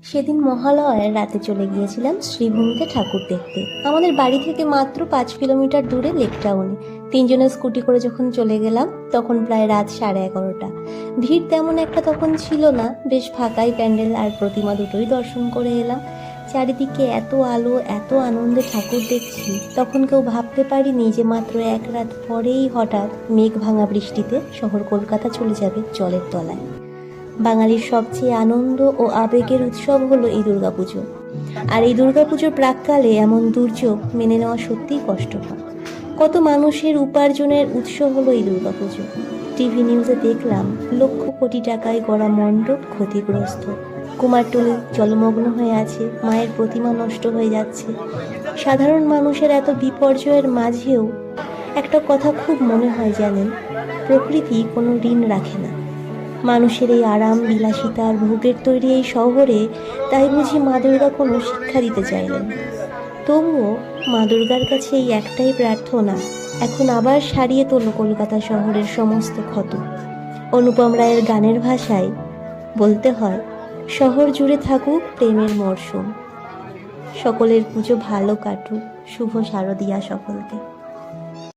সেদিন মহালয়ার রাতে চলে গিয়েছিলাম শ্রীভূমিতে ঠাকুর দেখতে। আমাদের বাড়ি থেকে মাত্র 5 কিলোমিটার দূরে লেক টাউনে। তিনজনের স্কুটি করে যখন চলে গেলাম তখন প্রায় রাত 11:30। ভিড় তেমন একটা তখন ছিল না, বেশ ফাঁকাই প্যান্ডেল আর প্রতিমা দুটোই দর্শন করে এলাম। চারিদিকে এত আলো, এত আনন্দে ঠাকুর দেখছি, তখন কেউ ভাবতে পারিনি যে মাত্র এক রাত পরেই হঠাৎ মেঘ ভাঙা বৃষ্টিতে শহর কলকাতা চলে যাবে জলের তলায়। বাঙালির সবচেয়ে আনন্দ ও আবেগের উৎসব হলো এই দুর্গাপুজো। আর এই দুর্গাপুজোর প্রাক্কালে এমন দুর্যোগ মেনে নেওয়া সত্যিই কষ্টকর। কত মানুষের উপার্জনের উৎস হলো এই দুর্গাপুজো। টিভি নিউজে দেখলাম লক্ষ কোটি টাকায় গড়া মণ্ডপ ক্ষতিগ্রস্ত, কুমারটুলি জলমগ্ন হয়ে আছে, মায়ের প্রতিমা নষ্ট হয়ে যাচ্ছে। সাধারণ মানুষের এত বিপর্যয়ের মাঝেও একটা কথা খুব মনে হয় জানেন, প্রকৃতি কোনো ঋণ রাখে না। মানুষের এই আরাম বিলাসিতা আর ভোগের তৈরি এই শহরে তাই বুঝি মা দুর্গা কোনো শিক্ষা দিতে চাইলেন। তবুও মা দুর্গার কাছে এই একটাই প্রার্থনা, এখন আবার সারিয়ে তোলো কলকাতা শহরের সমস্ত ক্ষত। অনুপম রায়ের গানের ভাষায় বলতে হয়, শহর জুড়ে থাকুক প্রেমের মরশুম। সকলের পুজো ভালো কাটুক। শুভ শারদিয়া সকলকে।